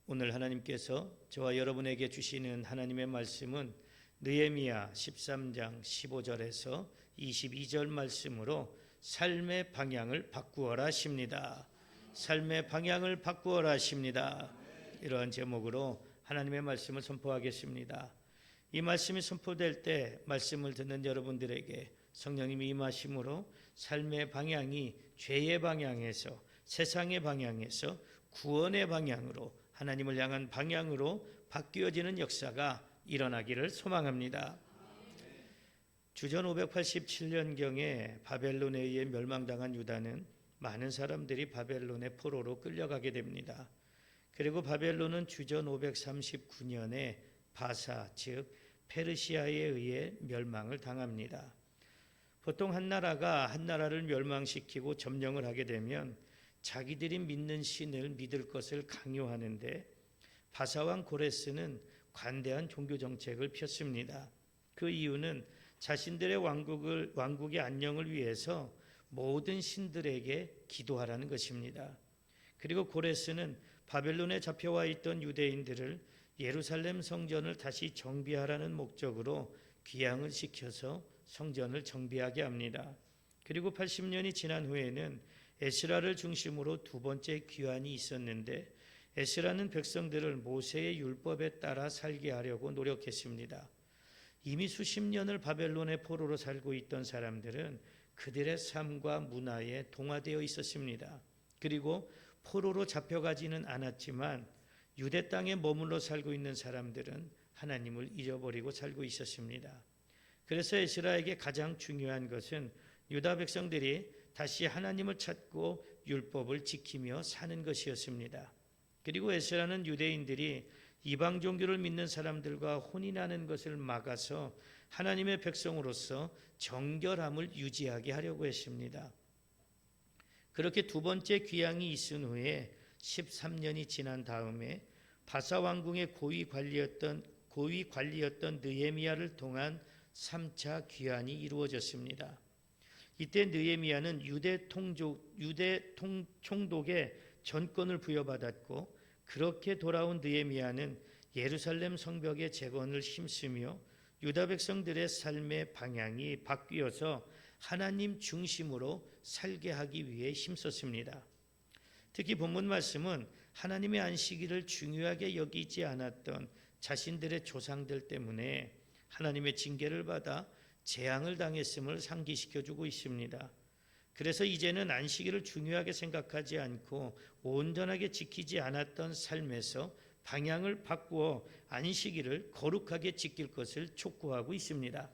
오늘 하나님께서 저와 여러분에게 주시는 하나님의 말씀은 느헤미야 13장 15절에서 22절 말씀으로 삶의 방향을 바꾸어라 하십니다. 삶의 방향을 바꾸어라 하십니다. 이러한 제목으로 하나님의 말씀을 선포하겠습니다. 이 말씀이 선포될 때 말씀을 듣는 여러분들에게 성령님이 임하심으로 삶의 방향이 죄의 방향에서 세상의 방향에서 구원의 방향으로 하나님을 향한 방향으로 바뀌어지는 역사가 일어나기를 소망합니다. 주전 587년경에 바벨론에 의해 멸망당한 유다는 많은 사람들이 바벨론의 포로로 끌려가게 됩니다. 그리고 바벨론은 주전 539년에 바사 즉 페르시아에 의해 멸망을 당합니다. 보통 한 나라가 한 나라를 멸망시키고 점령을 하게 되면 자기들이 믿는 신을 믿을 것을 강요하는데 바사왕 고레스는 관대한 종교 정책을 폈습니다. 그 이유는 자신들의 왕국의 안녕을 위해서 모든 신들에게 기도하라는 것입니다. 그리고 고레스는 바벨론에 잡혀와 있던 유대인들을 예루살렘 성전을 다시 정비하라는 목적으로 귀향을 시켜서 성전을 정비하게 합니다. 그리고 80년이 지난 후에는 에스라를 중심으로 두 번째 귀환이 있었는데 에스라는 백성들을 모세의 율법에 따라 살게 하려고 노력했습니다. 이미 수십 년을 바벨론의 포로로 살고 있던 사람들은 그들의 삶과 문화에 동화되어 있었습니다. 그리고 포로로 잡혀가지는 않았지만 유대 땅에 머물러 살고 있는 사람들은 하나님을 잊어버리고 살고 있었습니다. 그래서 에스라에게 가장 중요한 것은 유다 백성들이 다시 하나님을 찾고 율법을 지키며 사는 것이었습니다. 그리고 에스라는 유대인들이 이방 종교를 믿는 사람들과 혼인하는 것을 막아서 하나님의 백성으로서 정결함을 유지하게 하려고 했습니다. 그렇게 두 번째 귀향이 있은 후에 13년이 지난 다음에 바사 왕궁의 고위 관리였던 느헤미야를 통한 3차 귀환이 이루어졌습니다. 이때 느헤미야는 유대 총독의 전권을 부여받았고 그렇게 돌아온 느헤미야는 예루살렘 성벽의 재건을 힘쓰며 유다 백성들의 삶의 방향이 바뀌어서 하나님 중심으로 살게 하기 위해 힘썼습니다. 특히 본문 말씀은 하나님의 안식일을 중요하게 여기지 않았던 자신들의 조상들 때문에 하나님의 징계를 받아 재앙을 당했음을 상기시켜주고 있습니다. 그래서 이제는 안식일을 중요하게 생각하지 않고 온전하게 지키지 않았던 삶에서 방향을 바꾸어 안식일을 거룩하게 지킬 것을 촉구하고 있습니다.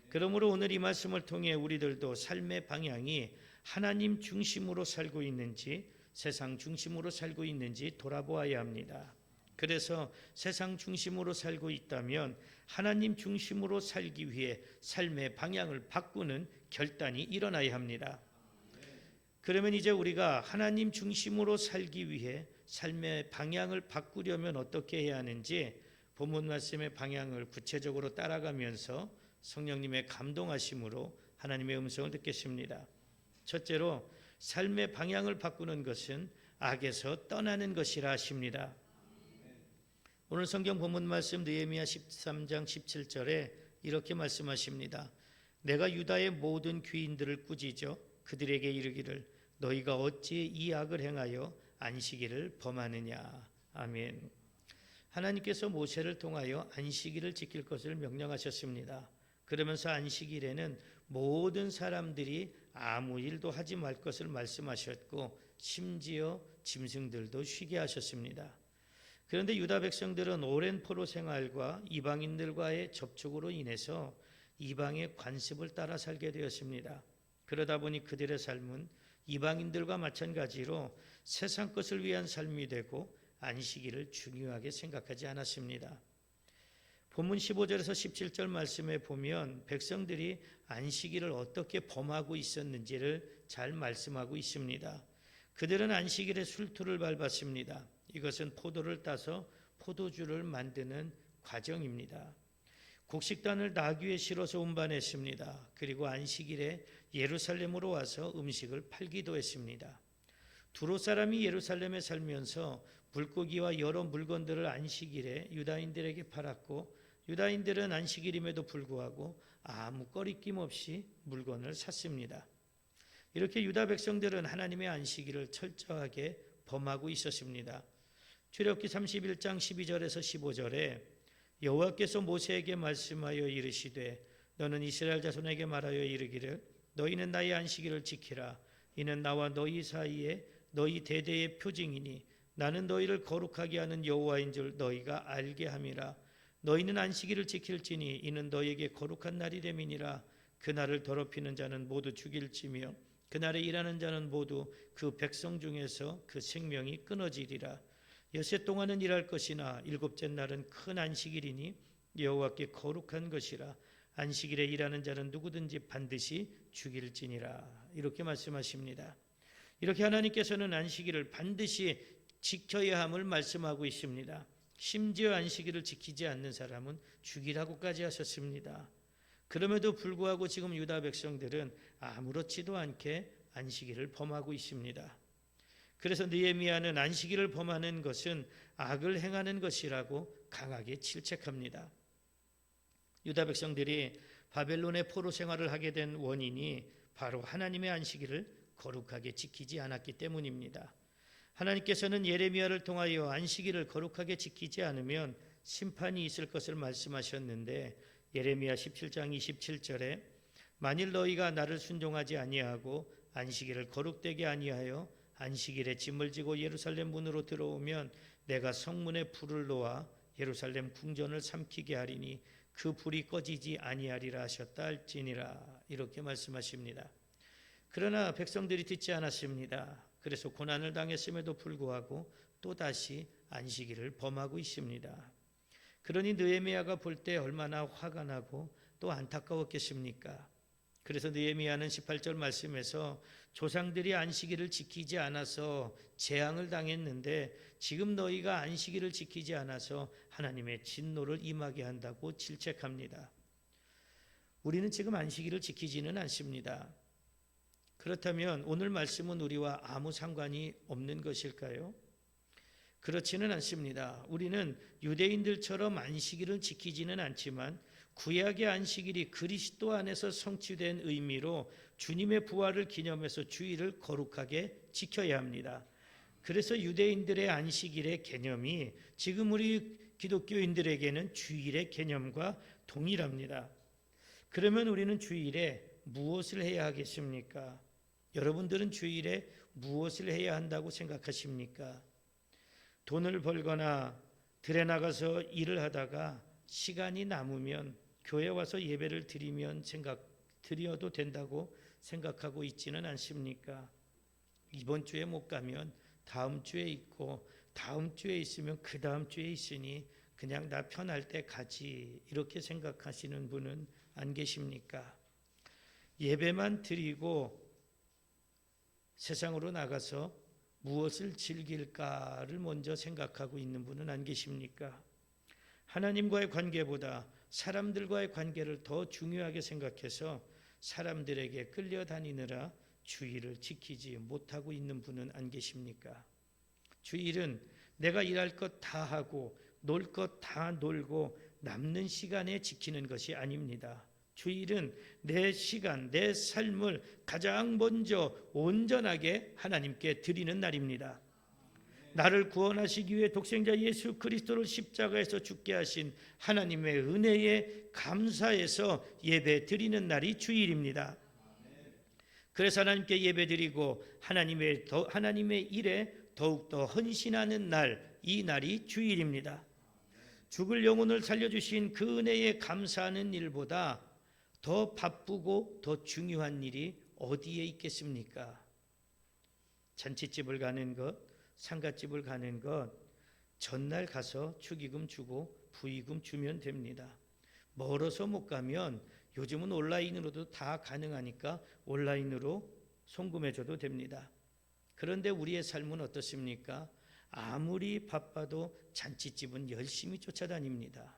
그러므로 오늘 이 말씀을 통해 우리들도 삶의 방향이 하나님 중심으로 살고 있는지 세상 중심으로 살고 있는지 돌아보아야 합니다. 그래서 세상 중심으로 살고 있다면 하나님 중심으로 살기 위해 삶의 방향을 바꾸는 결단이 일어나야 합니다. 그러면 이제 우리가 하나님 중심으로 살기 위해 삶의 방향을 바꾸려면 어떻게 해야 하는지 본문 말씀의 방향을 구체적으로 따라가면서 성령님의 감동하심으로 하나님의 음성을 듣겠습니다. 첫째로 삶의 방향을 바꾸는 것은 악에서 떠나는 것이라 하십니다. 오늘 성경 본문 말씀 느헤미야 13장 17절에 이렇게 말씀하십니다. 내가 유다의 모든 귀인들을 꾸짖어 그들에게 이르기를 너희가 어찌 이 악을 행하여 안식일을 범하느냐. 아멘. 하나님께서 모세를 통하여 안식일을 지킬 것을 명령하셨습니다. 그러면서 안식일에는 모든 사람들이 아무 일도 하지 말 것을 말씀하셨고 심지어 짐승들도 쉬게 하셨습니다. 그런데 유다 백성들은 오랜 포로 생활과 이방인들과의 접촉으로 인해서 이방의 관습을 따라 살게 되었습니다. 그러다 보니 그들의 삶은 이방인들과 마찬가지로 세상 것을 위한 삶이 되고 안식일을 중요하게 생각하지 않았습니다. 본문 15절에서 17절 말씀에 보면 백성들이 안식일을 어떻게 범하고 있었는지를 잘 말씀하고 있습니다. 그들은 안식일에 술투를 밟았습니다. 이것은 포도를 따서 포도주를 만드는 과정입니다. 곡식단을 나귀에 실어서 운반했습니다. 그리고 안식일에 예루살렘으로 와서 음식을 팔기도 했습니다. 두로 사람이 예루살렘에 살면서 물고기와 여러 물건들을 안식일에 유다인들에게 팔았고 유다인들은 안식일임에도 불구하고 아무 꺼리낌 없이 물건을 샀습니다. 이렇게 유다 백성들은 하나님의 안식일을 철저하게 범하고 있었습니다. 출애굽기 31장 12절에서 15절에 여호와께서 모세에게 말씀하여 이르시되 너는 이스라엘 자손에게 말하여 이르기를 너희는 나의 안식일을 지키라. 이는 나와 너희 사이에 너희 대대의 표징이니 나는 너희를 거룩하게 하는 여호와인 줄 너희가 알게 함이라. 너희는 안식일을 지킬지니 이는 너희에게 거룩한 날이 됨이니라. 그날을 더럽히는 자는 모두 죽일지며 그날에 일하는 자는 모두 그 백성 중에서 그 생명이 끊어지리라. 여섯 동안은 일할 것이나 일곱째 날은 큰 안식일이니 여호와께 거룩한 것이라. 안식일에 일하는 자는 누구든지 반드시 죽일지니라. 이렇게 말씀하십니다. 이렇게 하나님께서는 안식일을 반드시 지켜야 함을 말씀하고 있습니다. 심지어 안식일을 지키지 않는 사람은 죽이라고까지 하셨습니다. 그럼에도 불구하고 지금 유다 백성들은 아무렇지도 않게 안식일을 범하고 있습니다. 그래서 느헤미야는 안식일을 범하는 것은 악을 행하는 것이라고 강하게 질책합니다. 유다 백성들이 바벨론의 포로 생활을 하게 된 원인이 바로 하나님의 안식일을 거룩하게 지키지 않았기 때문입니다. 하나님께서는 예레미야를 통하여 안식일을 거룩하게 지키지 않으면 심판이 있을 것을 말씀하셨는데 예레미야 17장 27절에 만일 너희가 나를 순종하지 아니하고 안식일을 거룩되게 아니하여 안식일에 짐을 지고 예루살렘 문으로 들어오면 내가 성문에 불을 놓아 예루살렘 궁전을 삼키게 하리니 그 불이 꺼지지 아니하리라 하셨다 할지니라. 이렇게 말씀하십니다. 그러나 백성들이 듣지 않았습니다. 그래서 고난을 당했음에도 불구하고 또다시 안식일을 범하고 있습니다. 그러니 느헤미야가 볼 때 얼마나 화가 나고 또 안타까웠겠습니까? 그래서 느헤미야는 18절 말씀에서 조상들이 안식일을 지키지 않아서 재앙을 당했는데 지금 너희가 안식일을 지키지 않아서 하나님의 진노를 임하게 한다고 질책합니다. 우리는 지금 안식일을 지키지는 않습니다. 그렇다면 오늘 말씀은 우리와 아무 상관이 없는 것일까요? 그렇지는 않습니다. 우리는 유대인들처럼 안식일을 지키지는 않지만 구약의 안식일이 그리스도 안에서 성취된 의미로 주님의 부활을 기념해서 주일을 거룩하게 지켜야 합니다. 그래서 유대인들의 안식일의 개념이 지금 우리 기독교인들에게는 주일의 개념과 동일합니다. 그러면 우리는 주일에 무엇을 해야 하겠습니까? 여러분들은 주일에 무엇을 해야 한다고 생각하십니까? 돈을 벌거나 들에 나가서 일을 하다가 시간이 남으면 교회 와서 예배를 드려도 된다고 생각하고 있지는 않습니까? 이번 주에 못 가면 다음 주에 있고 다음 주에 있으면 그 다음 주에 있으니 그냥 나 편할 때 가지 이렇게 생각하시는 분은 안 계십니까? 예배만 드리고 세상으로 나가서 무엇을 즐길까를 먼저 생각하고 있는 분은 안 계십니까? 하나님과의 관계보다 사람들과의 관계를 더 중요하게 생각해서 사람들에게 끌려다니느라 주일을 지키지 못하고 있는 분은 안 계십니까? 주일은 내가 일할 것 다 하고 놀 것 다 놀고 남는 시간에 지키는 것이 아닙니다. 주일은 내 시간, 내 삶을 가장 먼저 온전하게 하나님께 드리는 날입니다. 나를 구원하시기 위해 독생자 예수 그리스도를 십자가에서 죽게 하신 하나님의 은혜에 감사해서 예배 드리는 날이 주일입니다. 그래서 하나님께 예배 드리고 하나님의 일에 더욱더 헌신하는 날, 이 날이 주일입니다. 죽을 영혼을 살려주신 그 은혜에 감사하는 일보다 더 바쁘고 더 중요한 일이 어디에 있겠습니까? 잔치집을 가는 것, 상갓집을 가는 것, 전날 가서 축의금 주고 부의금 주면 됩니다. 멀어서 못 가면 요즘은 온라인으로도 다 가능하니까 온라인으로 송금해줘도 됩니다. 그런데 우리의 삶은 어떻습니까? 아무리 바빠도 잔치집은 열심히 쫓아다닙니다.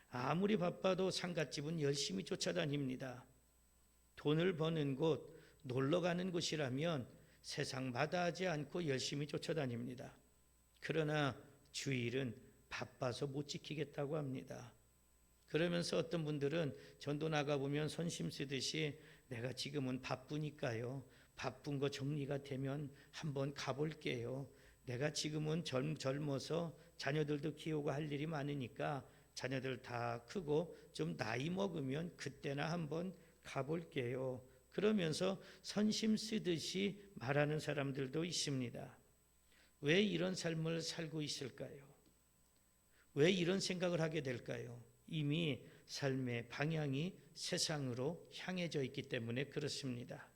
아무리 바빠도 상갓집은 열심히 쫓아다닙니다. 돈을 버는 곳, 놀러 가는 곳이라면 세상 마다하지 않고 열심히 쫓아다닙니다. 그러나 주일은 바빠서 못 지키겠다고 합니다. 그러면서 어떤 분들은 전도 나가보면 선심 쓰듯이 내가 지금은 바쁘니까요. 바쁜 거 정리가 되면 한번 가볼게요. 내가 지금은 젊어서 자녀들도 키우고 할 일이 많으니까 자녀들 다 크고 좀 나이 먹으면 그때나 한번 가볼게요. 그러면서 선심 쓰듯이 말하는 사람들도 있습니다. 왜 이런 삶을 살고 있을까요? 왜 이런 생각을 하게 될까요? 이미 삶의 방향이 세상으로 향해져 있기 때문에 그렇습니다.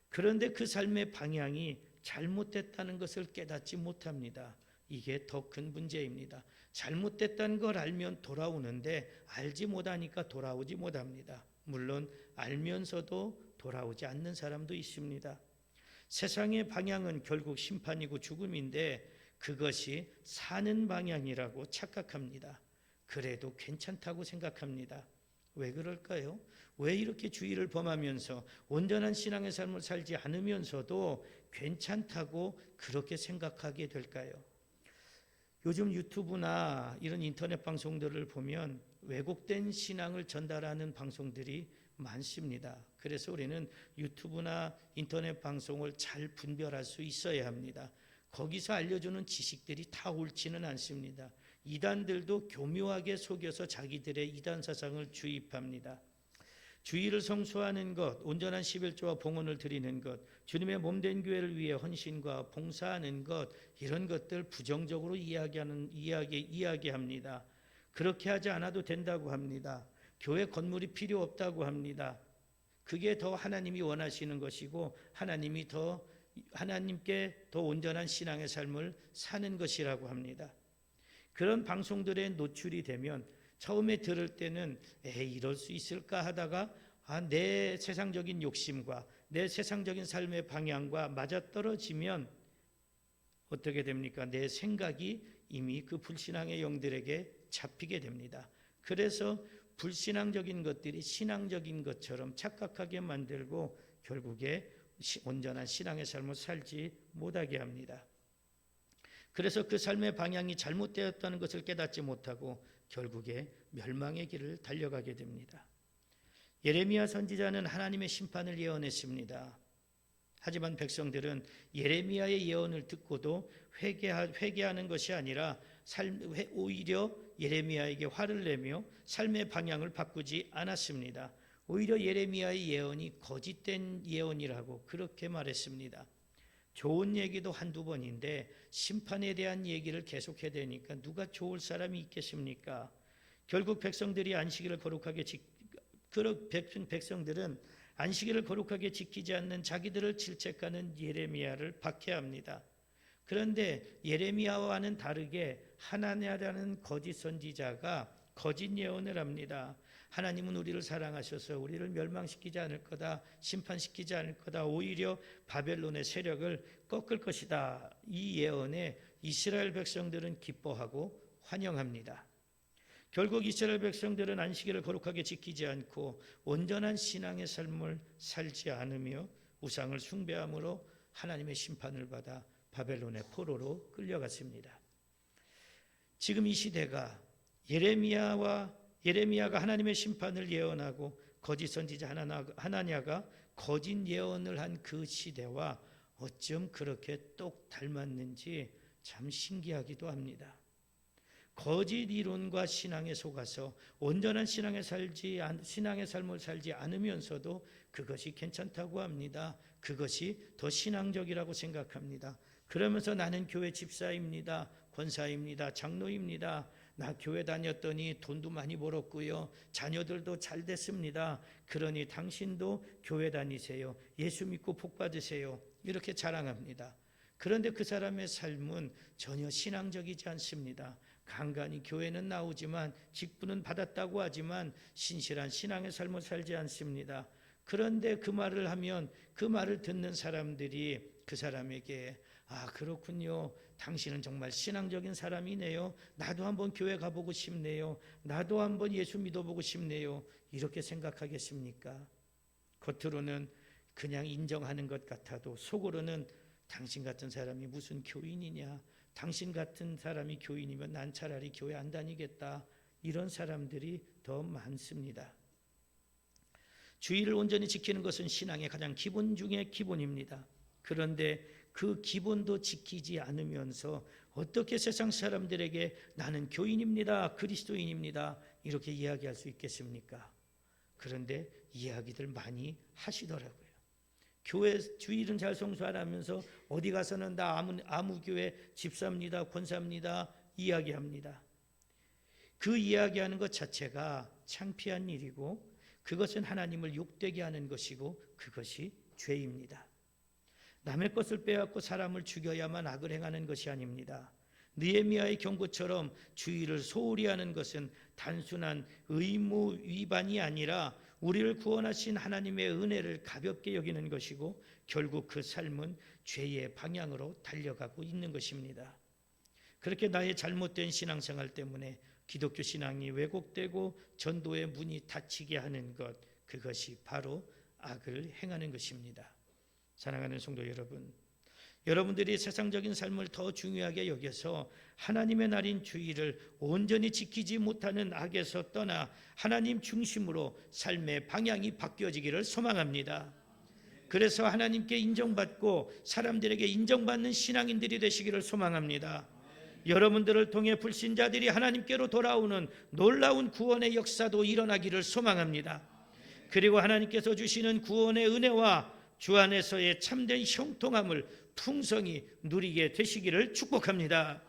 그런데 그 삶의 방향이 잘못됐다는 것을 깨닫지 못합니다. 이게 더 큰 문제입니다. 잘못됐다는 걸 알면 돌아오는데 알지 못하니까 돌아오지 못합니다. 물론 알면서도 돌아오지 않는 사람도 있습니다. 세상의 방향은 결국 심판이고 죽음인데 그것이 사는 방향이라고 착각합니다. 그래도 괜찮다고 생각합니다. 왜 그럴까요? 왜 이렇게 주의를 범하면서 온전한 신앙의 삶을 살지 않으면서도 괜찮다고 그렇게 생각하게 될까요? 요즘 유튜브나 이런 인터넷 방송들을 보면 왜곡된 신앙을 전달하는 방송들이 많습니다. 그래서 우리는 유튜브나 인터넷 방송을 잘 분별할 수 있어야 합니다. 거기서 알려주는 지식들이 다 옳지는 않습니다. 이단들도 교묘하게 속여서 자기들의 이단 사상을 주입합니다. 주의를 성수하는 것, 온전한 11조와 봉헌을 드리는 것, 주님의 몸된 교회를 위해 헌신과 봉사하는 것, 이런 것들 부정적으로 이야기합니다. 그렇게 하지 않아도 된다고 합니다. 교회 건물이 필요 없다고 합니다. 그게 더 하나님이 원하시는 것이고 하나님께 더 온전한 신앙의 삶을 사는 것이라고 합니다. 그런 방송들에 노출이 되면 처음에 들을 때는 이럴 수 있을까 하다가 내 세상적인 욕심과 내 세상적인 삶의 방향과 맞아떨어지면 어떻게 됩니까? 내 생각이 이미 그 불신앙의 영들에게 잡히게 됩니다. 그래서 불신앙적인 것들이 신앙적인 것처럼 착각하게 만들고 결국에 온전한 신앙의 삶을 살지 못하게 합니다. 그래서 그 삶의 방향이 잘못되었다는 것을 깨닫지 못하고 결국에 멸망의 길을 달려가게 됩니다. 예레미야 선지자는 하나님의 심판을 예언했습니다. 하지만 백성들은 예레미야의 예언을 듣고도 회개하는 것이 아니라 오히려 예레미야에게 화를 내며 삶의 방향을 바꾸지 않았습니다. 오히려 예레미야의 예언이 거짓된 예언이라고 그렇게 말했습니다. 좋은 얘기도 한두 번인데 심판에 대한 얘기를 계속해야 되니까 누가 좋을 사람이 있겠습니까? 결국 백성들은 안식일을 거룩하게 지키지 않는 자기들을 질책하는 예레미야를 박해합니다. 그런데 예레미야와는 다르게 하나냐라는 거짓 선지자가 거짓 예언을 합니다. 하나님은 우리를 사랑하셔서 우리를 멸망시키지 않을 거다, 심판시키지 않을 거다, 오히려 바벨론의 세력을 꺾을 것이다. 이 예언에 이스라엘 백성들은 기뻐하고 환영합니다. 결국 이스라엘 백성들은 안식일을 거룩하게 지키지 않고 온전한 신앙의 삶을 살지 않으며 우상을 숭배함으로 하나님의 심판을 받아 바벨론의 포로로 끌려갔습니다. 지금 이 시대가 예레미야가 하나님의 심판을 예언하고 거짓 선지자 하나냐가 거짓 예언을 한 그 시대와 어쩜 그렇게 똑 닮았는지 참 신기하기도 합니다. 거짓 이론과 신앙에 속아서 온전한 신앙의 삶을 살지 않으면서도 그것이 괜찮다고 합니다. 그것이 더 신앙적이라고 생각합니다. 그러면서 나는 교회 집사입니다. 권사입니다. 장로입니다. 나 교회 다녔더니 돈도 많이 벌었고요. 자녀들도 잘 됐습니다. 그러니 당신도 교회 다니세요. 예수 믿고 복 받으세요. 이렇게 자랑합니다. 그런데 그 사람의 삶은 전혀 신앙적이지 않습니다. 간간히 교회는 나오지만 직분은 받았다고 하지만 신실한 신앙의 삶을 살지 않습니다. 그런데 그 말을 하면 그 말을 듣는 사람들이 그 사람에게 그렇군요. 당신은 정말 신앙적인 사람이네요. 나도 한번 교회 가보고 싶네요. 나도 한번 예수 믿어보고 싶네요. 이렇게 생각하겠습니까? 겉으로는 그냥 인정하는 것 같아도 속으로는 당신 같은 사람이 무슨 교인이냐, 당신 같은 사람이 교인이면 난 차라리 교회 안 다니겠다, 이런 사람들이 더 많습니다. 주의를 온전히 지키는 것은 신앙의 가장 기본 중의 기본입니다. 그런데 그 기본도 지키지 않으면서 어떻게 세상 사람들에게 나는 교인입니다, 그리스도인입니다, 이렇게 이야기할 수 있겠습니까? 그런데 이야기들 많이 하시더라고요. 교회 주일은 잘 성수하라면서 어디 가서는 나 아무 교회 집사입니다, 권사입니다 이야기합니다. 그 이야기하는 것 자체가 창피한 일이고 그것은 하나님을 욕되게 하는 것이고 그것이 죄입니다. 남의 것을 빼앗고 사람을 죽여야만 악을 행하는 것이 아닙니다. 느헤미야의 경고처럼 주의를 소홀히 하는 것은 단순한 의무 위반이 아니라 우리를 구원하신 하나님의 은혜를 가볍게 여기는 것이고 결국 그 삶은 죄의 방향으로 달려가고 있는 것입니다. 그렇게 나의 잘못된 신앙생활 때문에 기독교 신앙이 왜곡되고 전도의 문이 닫히게 하는 것, 그것이 바로 악을 행하는 것입니다. 사랑하는 성도 여러분, 여러분들이 세상적인 삶을 더 중요하게 여겨서 하나님의 날인 주일을 온전히 지키지 못하는 악에서 떠나 하나님 중심으로 삶의 방향이 바뀌어지기를 소망합니다. 그래서 하나님께 인정받고 사람들에게 인정받는 신앙인들이 되시기를 소망합니다. 여러분들을 통해 불신자들이 하나님께로 돌아오는 놀라운 구원의 역사도 일어나기를 소망합니다. 그리고 하나님께서 주시는 구원의 은혜와 주 안에서의 참된 형통함을 풍성히 누리게 되시기를 축복합니다.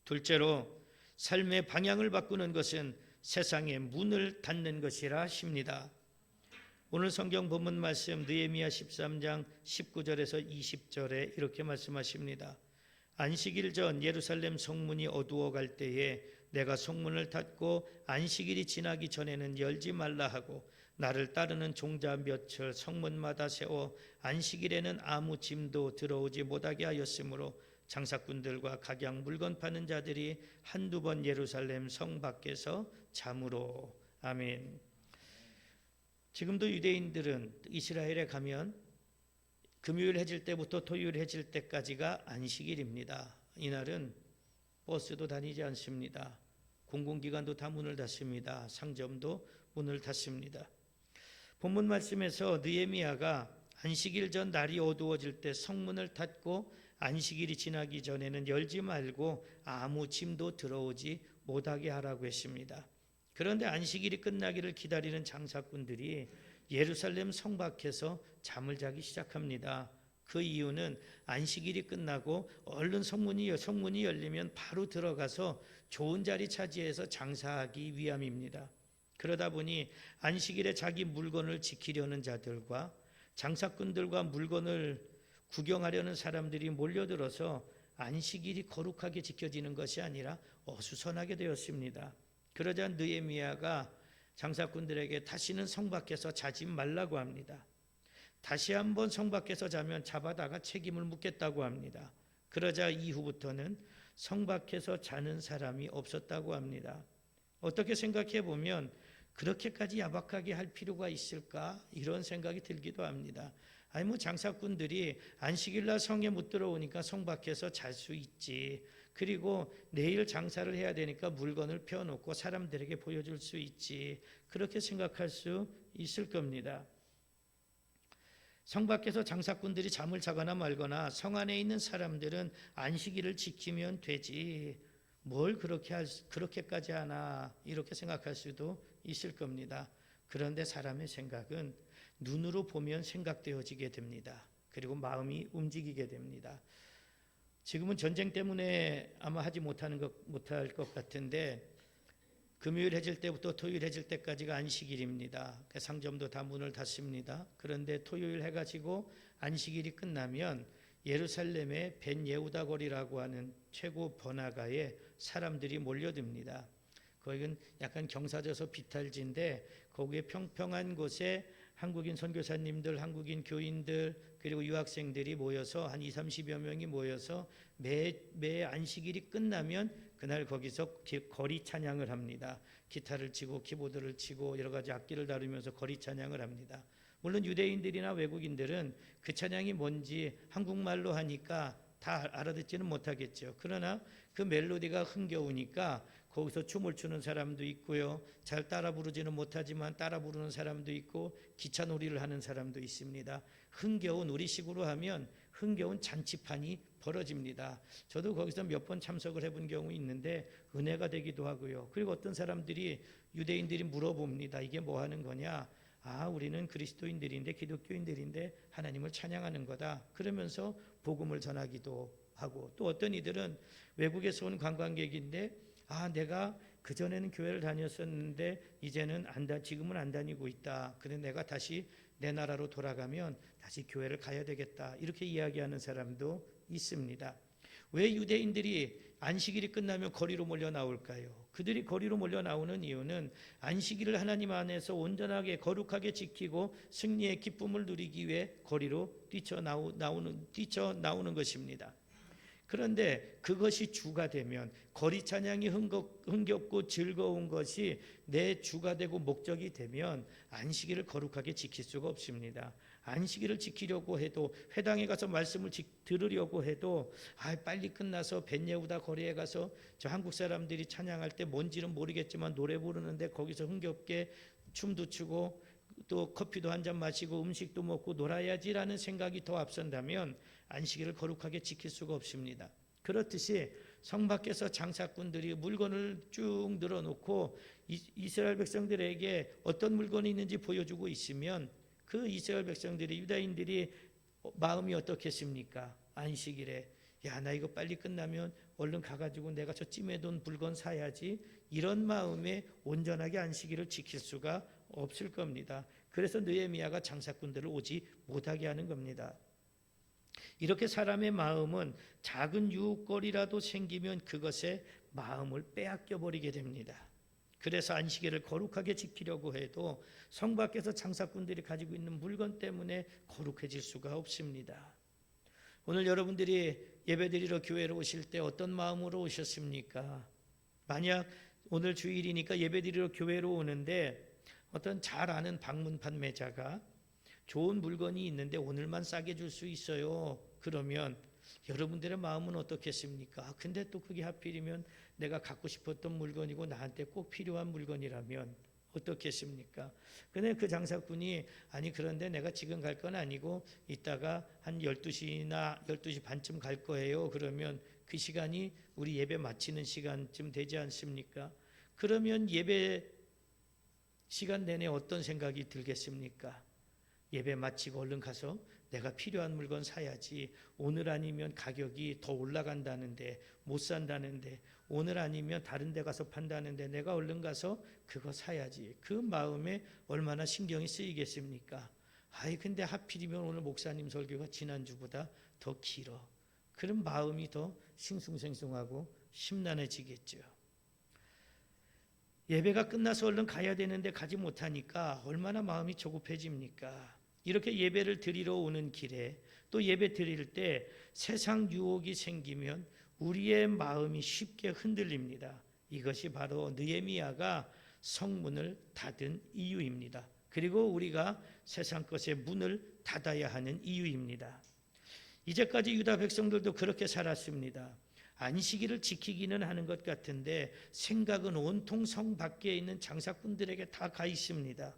둘째로 삶의 방향을 바꾸는 것은 세상의 문을 닫는 것이라 하십니다. 오늘 성경 본문 말씀 느헤미야 13장 19절에서 20절에 이렇게 말씀하십니다. 안식일 전 예루살렘 성문이 어두워 갈 때에 내가 성문을 닫고 안식일이 지나기 전에는 열지 말라 하고 나를 따르는 종자 몇을 성문마다 세워 안식일에는 아무 짐도 들어오지 못하게 하였으므로 장사꾼들과 각양 물건 파는 자들이 한두 번 예루살렘 성 밖에서 잠으로. 아멘. 지금도 유대인들은 이스라엘에 가면 금요일 해질 때부터 토요일 해질 때까지가 안식일입니다. 이날은 버스도 다니지 않습니다. 공공기관도 다 문을 닫습니다. 상점도 문을 닫습니다. 본문 말씀에서 느헤미야가 안식일 전 날이 어두워질 때 성문을 닫고 안식일이 지나기 전에는 열지 말고 아무 짐도 들어오지 못하게 하라고 했습니다. 그런데 안식일이 끝나기를 기다리는 장사꾼들이 예루살렘 성 밖에서 잠을 자기 시작합니다. 그 이유는 안식일이 끝나고 얼른 성문이 열리면 바로 들어가서 좋은 자리 차지해서 장사하기 위함입니다. 그러다 보니 안식일에 자기 물건을 지키려는 자들과 장사꾼들과 물건을 구경하려는 사람들이 몰려들어서 안식일이 거룩하게 지켜지는 것이 아니라 어수선하게 되었습니다. 그러자 느헤미야가 장사꾼들에게 다시는 성 밖에서 자지 말라고 합니다. 다시 한번 성 밖에서 자면 잡아다가 책임을 묻겠다고 합니다. 그러자 이후부터는 성 밖에서 자는 사람이 없었다고 합니다. 어떻게 생각해 보면 그렇게까지 야박하게 할 필요가 있을까? 이런 생각이 들기도 합니다. 아니 장사꾼들이 안식일날 성에 못 들어오니까 성 밖에서 잘 수 있지. 그리고 내일 장사를 해야 되니까 물건을 펴놓고 사람들에게 보여줄 수 있지. 그렇게 생각할 수 있을 겁니다. 성 밖에서 장사꾼들이 잠을 자거나 말거나 성 안에 있는 사람들은 안식일을 지키면 되지. 뭘 그렇게까지 하나 이렇게 생각할 수도 있을 겁니다. 그런데 사람의 생각은 눈으로 보면 생각되어지게 됩니다. 그리고 마음이 움직이게 됩니다. 지금은 전쟁 때문에 아마 하지 못할 것 같은데 금요일 해질 때부터 토요일 해질 때까지가 안식일입니다. 상점도 다 문을 닫습니다. 그런데 토요일 해가지고 안식일이 끝나면 예루살렘의 벤 예후다 거리라고 하는 최고 번화가에 사람들이 몰려듭니다. 거기는 약간 경사져서 비탈지인데 거기에 평평한 곳에 한국인 선교사님들, 한국인 교인들 그리고 유학생들이 모여서 한 20-30여 명이 모여서 매 안식일이 끝나면 그날 거기서 거리 찬양을 합니다. 기타를 치고 키보드를 치고 여러 가지 악기를 다루면서 거리 찬양을 합니다. 물론 유대인들이나 외국인들은 그 찬양이 뭔지 한국말로 하니까 다 알아듣지는 못하겠죠. 그러나 그 멜로디가 흥겨우니까 거기서 춤을 추는 사람도 있고요. 잘 따라 부르지는 못하지만 따라 부르는 사람도 있고 기차놀이를 하는 사람도 있습니다. 흥겨운, 우리식으로 하면 흥겨운 잔치판이 벌어집니다. 저도 거기서 몇 번 참석을 해본 경우 있는데 은혜가 되기도 하고요. 그리고 어떤 사람들이, 유대인들이 물어봅니다. 이게 뭐 하는 거냐? 우리는 그리스도인들인데, 기독교인들인데 하나님을 찬양하는 거다. 그러면서 복음을 전하기도 하고, 또 어떤 이들은 외국에서 온 관광객인데 내가 그전에는 교회를 다녔었는데 지금은 안 다니고 있다. 그래 내가 다시 내 나라로 돌아가면 다시 교회를 가야 되겠다. 이렇게 이야기하는 사람도 있습니다. 왜 유대인들이 안식일이 끝나면 거리로 몰려 나올까요? 그들이 거리로 몰려 나오는 이유는 안식일을 하나님 안에서 온전하게 거룩하게 지키고 승리의 기쁨을 누리기 위해 거리로 뛰쳐나오는 것입니다. 그런데 그것이 주가 되면, 거리 찬양이 흥겹고 즐거운 것이 내 주가 되고 목적이 되면 안식일을 거룩하게 지킬 수가 없습니다. 안식일을 지키려고 해도, 회당에 가서 말씀을 들으려고 해도 빨리 끝나서 벳예후다 거리에 가서 저 한국 사람들이 찬양할 때 뭔지는 모르겠지만 노래 부르는데 거기서 흥겹게 춤도 추고 또 커피도 한 잔 마시고 음식도 먹고 놀아야지라는 생각이 더 앞선다면 안식일을 거룩하게 지킬 수가 없습니다. 그렇듯이 성 밖에서 장사꾼들이 물건을 쭉 늘어놓고 이스라엘 백성들에게 어떤 물건이 있는지 보여주고 있으면 그 이스라엘 백성들이, 유다인들이 마음이 어떻겠습니까? 안식일에 나 이거 빨리 끝나면 얼른 가가지고 내가 저 찜해둔 물건 사야지, 이런 마음에 온전하게 안식일을 지킬 수가 없을 겁니다. 그래서 느헤미야가 장사꾼들을 오지 못하게 하는 겁니다. 이렇게 사람의 마음은 작은 유혹거리라도 생기면 그것에 마음을 빼앗겨 버리게 됩니다. 그래서 안식일을 거룩하게 지키려고 해도 성 밖에서 장사꾼들이 가지고 있는 물건 때문에 거룩해질 수가 없습니다. 오늘 여러분들이 예배드리러 교회로 오실 때 어떤 마음으로 오셨습니까? 만약 오늘 주일이니까 예배드리러 교회로 오는데 어떤 잘 아는 방문 판매자가 좋은 물건이 있는데 오늘만 싸게 줄 수 있어요. 그러면 여러분들의 마음은 어떻겠습니까? 근데 또 그게 하필이면 내가 갖고 싶었던 물건이고 나한테 꼭 필요한 물건이라면 어떻겠습니까? 근데 그 장사꾼이 그런데 내가 지금 갈 건 아니고 이따가 한 12시나 12시 반쯤 갈 거예요. 그러면 그 시간이 우리 예배 마치는 시간쯤 되지 않습니까? 그러면 예배 시간 내내 어떤 생각이 들겠습니까? 예배 마치고 얼른 가서 내가 필요한 물건 사야지, 오늘 아니면 가격이 더 올라간다는데 못 산다는데, 오늘 아니면 다른 데 가서 판다는데 내가 얼른 가서 그거 사야지, 그 마음에 얼마나 신경이 쓰이겠습니까? 근데 하필이면 오늘 목사님 설교가 지난주보다 더 길어. 그런 마음이 더 싱숭생숭하고 심란해지겠죠. 예배가 끝나서 얼른 가야 되는데 가지 못하니까 얼마나 마음이 조급해집니까? 이렇게 예배를 드리러 오는 길에, 또 예배 드릴 때 세상 유혹이 생기면 우리의 마음이 쉽게 흔들립니다. 이것이 바로 느헤미야가 성문을 닫은 이유입니다. 그리고 우리가 세상 것의 문을 닫아야 하는 이유입니다. 이제까지 유다 백성들도 그렇게 살았습니다. 안식일을 지키기는 하는 것 같은데 생각은 온통 성 밖에 있는 장사꾼들에게 다 가 있습니다.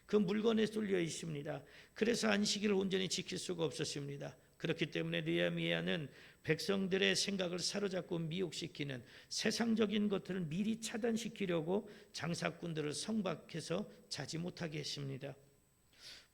그 물건에 쏠려 있습니다. 그래서 안식일을 온전히 지킬 수가 없었습니다. 그렇기 때문에 느헤미야는 백성들의 생각을 사로잡고 미혹시키는 세상적인 것들을 미리 차단시키려고 장사꾼들을 성 밖에서 자지 못하게 했습니다.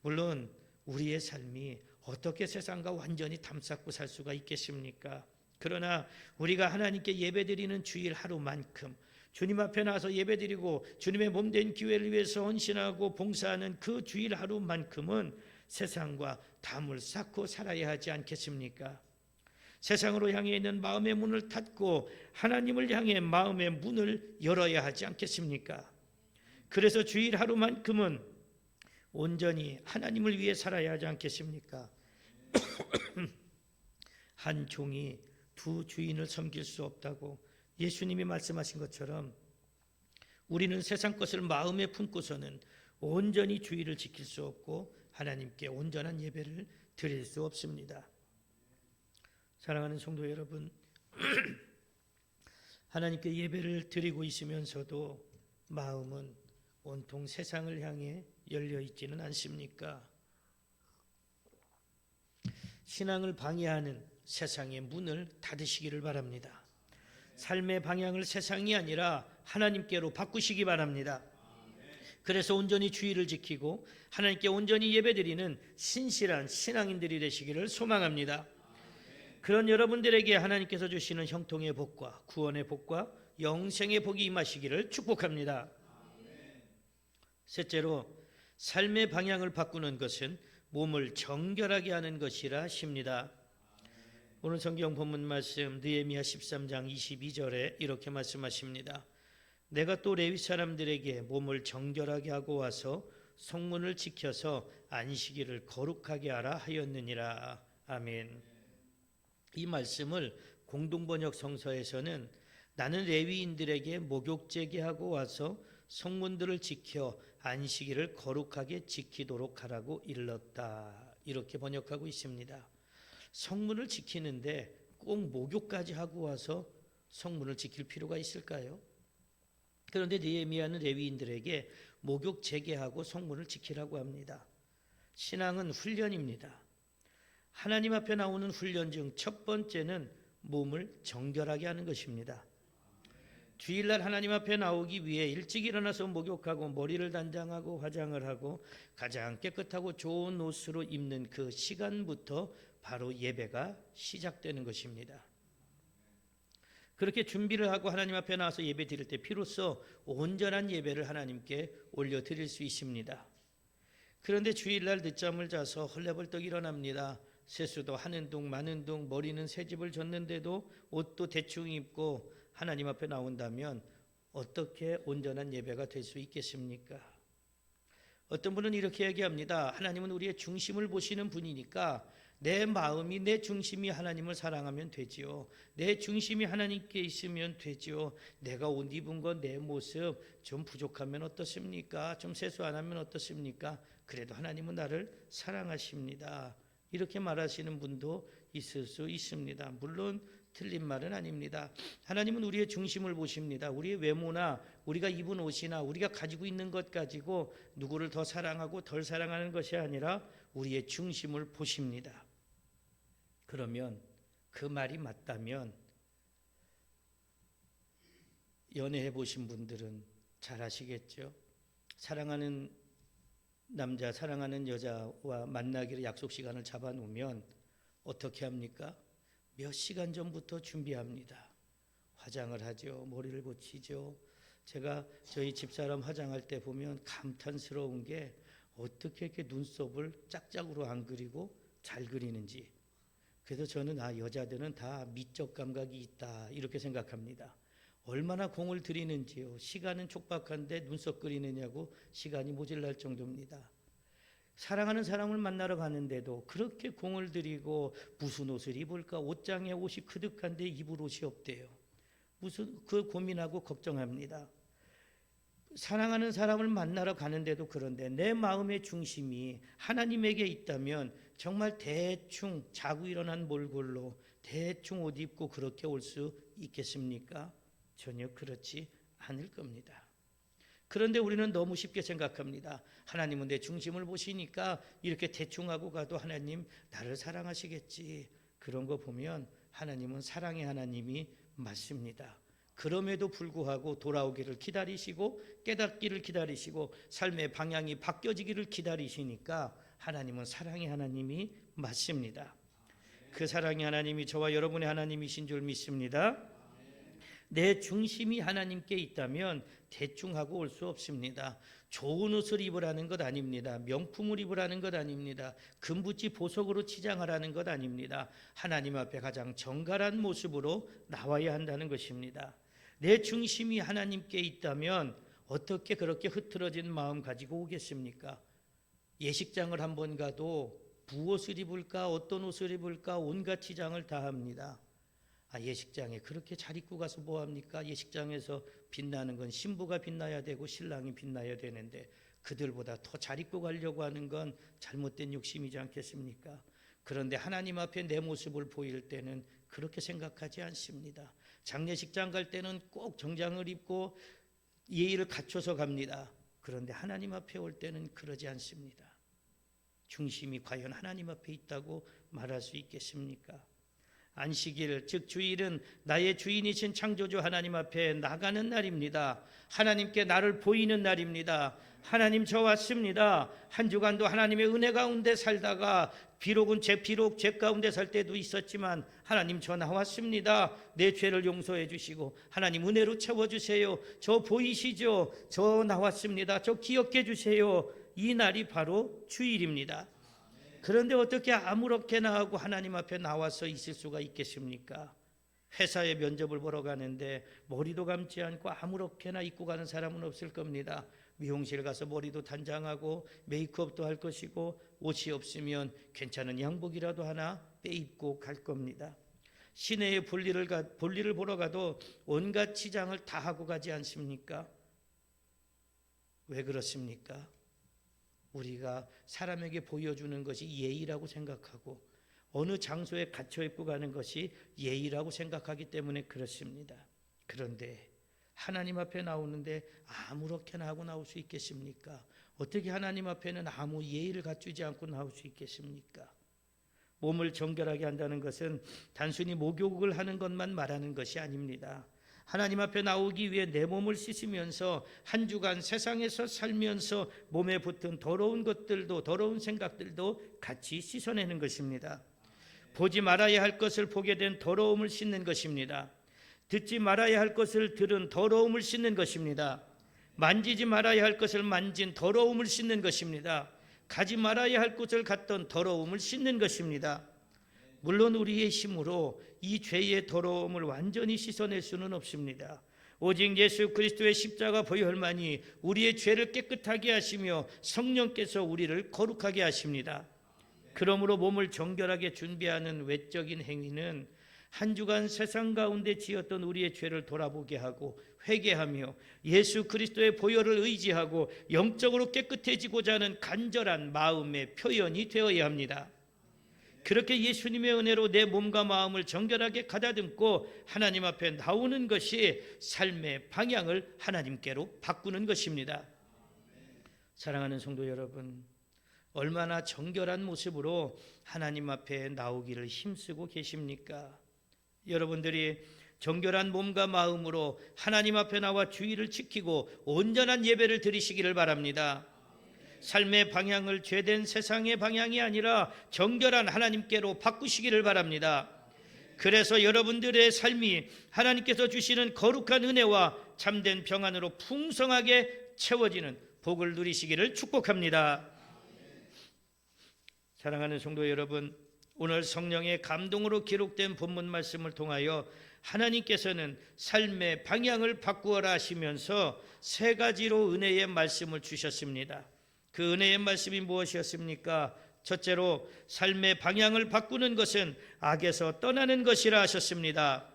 물론 우리의 삶이 어떻게 세상과 완전히 담쌓고 살 수가 있겠습니까? 그러나 우리가 하나님께 예배드리는 주일 하루만큼, 주님 앞에 나와서 예배드리고 주님의 몸된 교회를 위해서 헌신하고 봉사하는 그 주일 하루만큼은 세상과 담을 쌓고 살아야 하지 않겠습니까? 세상으로 향해 있는 마음의 문을 닫고 하나님을 향해 마음의 문을 열어야 하지 않겠습니까? 그래서 주일 하루만큼은 온전히 하나님을 위해 살아야 하지 않겠습니까? 한 종이 두 주인을 섬길 수 없다고 예수님이 말씀하신 것처럼 우리는 세상 것을 마음에 품고서는 온전히 주의를 지킬 수 없고 하나님께 온전한 예배를 드릴 수 없습니다. 사랑하는 성도 여러분, 하나님께 예배를 드리고 있으면서도 마음은 온통 세상을 향해 열려 있지는 않습니까? 신앙을 방해하는 세상의 문을 닫으시기를 바랍니다. 삶의 방향을 세상이 아니라 하나님께로 바꾸시기 바랍니다. 그래서 온전히 주의를 지키고 하나님께 온전히 예배드리는 신실한 신앙인들이 되시기를 소망합니다. 그런 여러분들에게 하나님께서 주시는 형통의 복과 구원의 복과 영생의 복이 임하시기를 축복합니다. 셋째로, 삶의 방향을 바꾸는 것은 몸을 정결하게 하는 것이라 하십니다. 오늘 성경 본문 말씀 느헤미야 13장 22절에 이렇게 말씀하십니다. 내가 또 레위 사람들에게 몸을 정결하게 하고 와서 성문을 지켜서 안식일을 거룩하게 하라 하였느니라. 아멘. 이 말씀을 공동번역 성서에서는 나는 레위인들에게 목욕 제기하고 와서 성문들을 지켜 안식일을 거룩하게 지키도록 하라고 일렀다. 이렇게 번역하고 있습니다. 성문을 지키는데 꼭 목욕까지 하고 와서 성문을 지킬 필요가 있을까요? 그런데 느헤미야는 레위인들에게 목욕 재개하고 성문을 지키라고 합니다. 신앙은 훈련입니다. 하나님 앞에 나오는 훈련 중 첫 번째는 몸을 정결하게 하는 것입니다. 주일날 하나님 앞에 나오기 위해 일찍 일어나서 목욕하고 머리를 단장하고 화장을 하고 가장 깨끗하고 좋은 옷으로 입는 그 시간부터 바로 예배가 시작되는 것입니다. 그렇게 준비를 하고 하나님 앞에 나와서 예배 드릴 때 비로소 온전한 예배를 하나님께 올려드릴 수 있습니다. 그런데 주일날 늦잠을 자서 헐레벌떡 일어납니다. 세수도 하는 둥 마는 둥 머리는 새집을 졌는데도 옷도 대충 입고 하나님 앞에 나온다면 어떻게 온전한 예배가 될 수 있겠습니까? 어떤 분은 이렇게 얘기합니다. 하나님은 우리의 중심을 보시는 분이니까 내 마음이 내 중심이 하나님을 사랑하면 되지요. 내 중심이 하나님께 있으면 되지요. 내가 옷 입은 것 내 모습 좀 부족하면 어떻습니까? 좀 세수 안 하면 어떻습니까? 그래도 하나님은 나를 사랑하십니다. 이렇게 말하시는 분도 있을 수 있습니다. 물론 틀린 말은 아닙니다. 하나님은 우리의 중심을 보십니다. 우리의 외모나 우리가 입은 옷이나 우리가 가지고 있는 것 가지고 누구를 더 사랑하고 덜 사랑하는 것이 아니라 우리의 중심을 보십니다. 그러면 그 말이 맞다면 연애해 보신 분들은 잘 아시겠죠? 사랑하는 남자, 사랑하는 여자와 만나기로 약속 시간을 잡아놓으면 어떻게 합니까? 몇 시간 전부터 준비합니다. 화장을 하죠. 머리를 고치죠. 제가 저희 집사람 화장할 때 보면 감탄스러운 게 어떻게 이렇게 눈썹을 짝짝으로 안 그리고 잘 그리는지. 그래서 저는 여자들은 다 미적 감각이 있다 이렇게 생각합니다. 얼마나 공을 들이는지요. 시간은 촉박한데 눈썹 그리느냐고 시간이 모자랄 정도입니다. 사랑하는 사람을 만나러 가는데도 그렇게 공을 들이고 무슨 옷을 입을까? 옷장에 옷이 그득한데 입을 옷이 없대요. 무슨 그 고민하고 걱정합니다. 사랑하는 사람을 만나러 가는데도 그런데 내 마음의 중심이 하나님에게 있다면 정말 대충 자고 일어난 몰골로 대충 옷 입고 그렇게 올 수 있겠습니까? 전혀 그렇지 않을 겁니다. 그런데 우리는 너무 쉽게 생각합니다. 하나님은 내 중심을 보시니까 이렇게 대충 하고 가도 하나님 나를 사랑하시겠지. 그런 거 보면 하나님은 사랑의 하나님이 맞습니다. 그럼에도 불구하고 돌아오기를 기다리시고 깨닫기를 기다리시고 삶의 방향이 바뀌어지기를 기다리시니까 하나님은 사랑의 하나님이 맞습니다. 그 사랑의 하나님이 저와 여러분의 하나님이신 줄 믿습니다. 내 중심이 하나님께 있다면 대충 하고 올 수 없습니다. 좋은 옷을 입으라는 것 아닙니다. 명품을 입으라는 것 아닙니다. 금붙이 보석으로 치장하라는 것 아닙니다. 하나님 앞에 가장 정갈한 모습으로 나와야 한다는 것입니다. 내 중심이 하나님께 있다면 어떻게 그렇게 흐트러진 마음 가지고 오겠습니까? 예식장을 한번 가도 부옷을 입을까 어떤 옷을 입을까 온갖 치장을 다 합니다. 예식장에 그렇게 잘 입고 가서 뭐합니까? 예식장에서 빛나는 건 신부가 빛나야 되고 신랑이 빛나야 되는데 그들보다 더 잘 입고 가려고 하는 건 잘못된 욕심이지 않겠습니까? 그런데 하나님 앞에 내 모습을 보일 때는 그렇게 생각하지 않습니다. 장례식장 갈 때는 꼭 정장을 입고 예의를 갖춰서 갑니다. 그런데 하나님 앞에 올 때는 그러지 않습니다. 중심이 과연 하나님 앞에 있다고 말할 수 있겠습니까? 안식일, 즉 주일은 나의 주인이신 창조주 하나님 앞에 나가는 날입니다. 하나님께 나를 보이는 날입니다. 하나님 저 왔습니다. 한 주간도 하나님의 은혜 가운데 살다가 비록 제 가운데 살 때도 있었지만 하나님 저 나왔습니다. 내 죄를 용서해 주시고 하나님 은혜로 채워주세요. 저 보이시죠? 저 나왔습니다. 저 기억해 주세요. 이 날이 바로 주일입니다. 그런데 어떻게 아무렇게나 하고 하나님 앞에 나와서 있을 수가 있겠습니까? 회사에 면접을 보러 가는데 머리도 감지 않고 아무렇게나 입고 가는 사람은 없을 겁니다. 미용실 가서 머리도 단장하고 메이크업도 할 것이고 옷이 없으면 괜찮은 양복이라도 하나 빼입고 갈 겁니다. 시내에 볼일을 보러 가도 온갖 치장을 다 하고 가지 않습니까? 왜 그렇습니까? 우리가 사람에게 보여주는 것이 예의라고 생각하고 어느 장소에 갇혀 입고 가는 것이 예의라고 생각하기 때문에 그렇습니다. 그런데 하나님 앞에 나오는데 아무렇게나 하고 나올 수 있겠습니까? 어떻게 하나님 앞에는 아무 예의를 갖추지 않고 나올 수 있겠습니까? 몸을 정결하게 한다는 것은 단순히 목욕을 하는 것만 말하는 것이 아닙니다. 하나님 앞에 나오기 위해 내 몸을 씻으면서 한 주간 세상에서 살면서 몸에 붙은 더러운 것들도 더러운 생각들도 같이 씻어내는 것입니다. 보지 말아야 할 것을 보게 된 더러움을 씻는 것입니다. 듣지 말아야 할 것을 들은 더러움을 씻는 것입니다. 만지지 말아야 할 것을 만진 더러움을 씻는 것입니다. 가지 말아야 할 곳을 갔던 더러움을 씻는 것입니다. 물론 우리의 힘으로 이 죄의 더러움을 완전히 씻어낼 수는 없습니다. 오직 예수 그리스도의 십자가 보혈만이 우리의 죄를 깨끗하게 하시며 성령께서 우리를 거룩하게 하십니다. 그러므로 몸을 정결하게 준비하는 외적인 행위는 한 주간 세상 가운데 지었던 우리의 죄를 돌아보게 하고 회개하며 예수 그리스도의 보혈을 의지하고 영적으로 깨끗해지고자 하는 간절한 마음의 표현이 되어야 합니다. 그렇게 예수님의 은혜로 내 몸과 마음을 정결하게 가다듬고 하나님 앞에 나오는 것이 삶의 방향을 하나님께로 바꾸는 것입니다. 사랑하는 성도 여러분, 얼마나 정결한 모습으로 하나님 앞에 나오기를 힘쓰고 계십니까? 여러분들이 정결한 몸과 마음으로 하나님 앞에 나와 주의를 지키고 온전한 예배를 드리시기를 바랍니다. 삶의 방향을 죄된 세상의 방향이 아니라 정결한 하나님께로 바꾸시기를 바랍니다. 그래서 여러분들의 삶이 하나님께서 주시는 거룩한 은혜와 참된 평안으로 풍성하게 채워지는 복을 누리시기를 축복합니다. 사랑하는 성도 여러분, 오늘 성령의 감동으로 기록된 본문 말씀을 통하여 하나님께서는 삶의 방향을 바꾸어라 하시면서 세 가지로 은혜의 말씀을 주셨습니다. 그 은혜의 말씀이 무엇이었습니까? 첫째로 삶의 방향을 바꾸는 것은 악에서 떠나는 것이라 하셨습니다.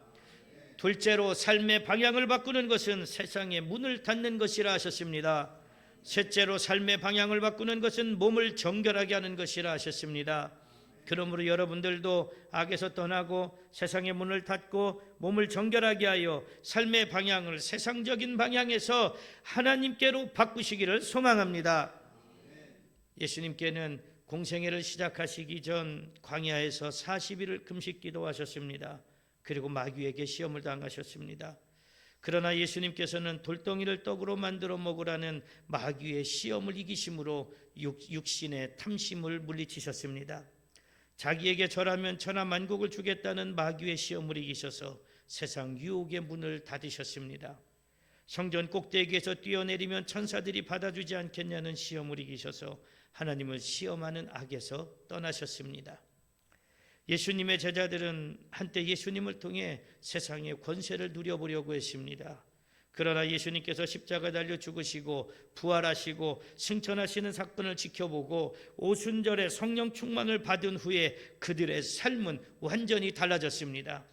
둘째로 삶의 방향을 바꾸는 것은 세상의 문을 닫는 것이라 하셨습니다. 셋째로 삶의 방향을 바꾸는 것은 몸을 정결하게 하는 것이라 하셨습니다. 그러므로 여러분들도 악에서 떠나고 세상의 문을 닫고 몸을 정결하게 하여 삶의 방향을 세상적인 방향에서 하나님께로 바꾸시기를 소망합니다. 예수님께는 공생애를 시작하시기 전 광야에서 40일을 금식 기도하셨습니다. 그리고 마귀에게 시험을 당하셨습니다. 그러나 예수님께서는 돌덩이를 떡으로 만들어 먹으라는 마귀의 시험을 이기심으로 육신의 탐심을 물리치셨습니다. 자기에게 절하면 천하 만국을 주겠다는 마귀의 시험을 이기셔서 세상 유혹의 문을 닫으셨습니다. 성전 꼭대기에서 뛰어내리면 천사들이 받아주지 않겠냐는 시험을 이기셔서 하나님을 시험하는 악에서 떠나셨습니다. 예수님의 제자들은 한때 예수님을 통해 세상의 권세를 누려보려고 했습니다. 그러나 예수님께서 십자가 달려 죽으시고 부활하시고 승천하시는 사건을 지켜보고 오순절에 성령 충만을 받은 후에 그들의 삶은 완전히 달라졌습니다.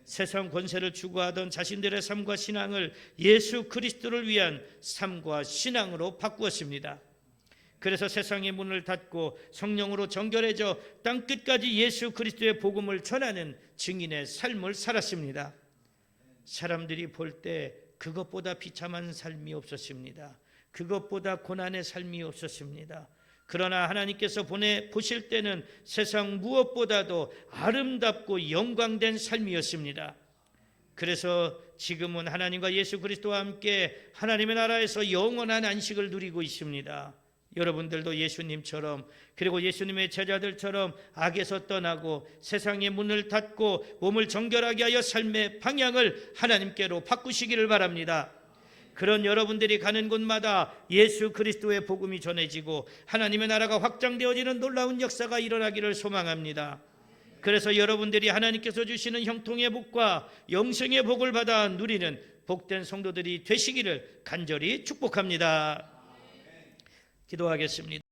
세상 권세를 추구하던 자신들의 삶과 신앙을 예수 그리스도를 위한 삶과 신앙으로 바꾸었습니다. 그래서 세상의 문을 닫고 성령으로 정결해져 땅끝까지 예수 그리스도의 복음을 전하는 증인의 삶을 살았습니다. 사람들이 볼 때 그것보다 비참한 삶이 없었습니다. 그것보다 고난의 삶이 없었습니다. 그러나 하나님께서 보실 때는 세상 무엇보다도 아름답고 영광된 삶이었습니다. 그래서 지금은 하나님과 예수 그리스도와 함께 하나님의 나라에서 영원한 안식을 누리고 있습니다. 여러분들도 예수님처럼, 그리고 예수님의 제자들처럼 악에서 떠나고 세상의 문을 닫고 몸을 정결하게 하여 삶의 방향을 하나님께로 바꾸시기를 바랍니다. 그런 여러분들이 가는 곳마다 예수 그리스도의 복음이 전해지고 하나님의 나라가 확장되어지는 놀라운 역사가 일어나기를 소망합니다. 그래서 여러분들이 하나님께서 주시는 형통의 복과 영생의 복을 받아 누리는 복된 성도들이 되시기를 간절히 축복합니다. 기도하겠습니다.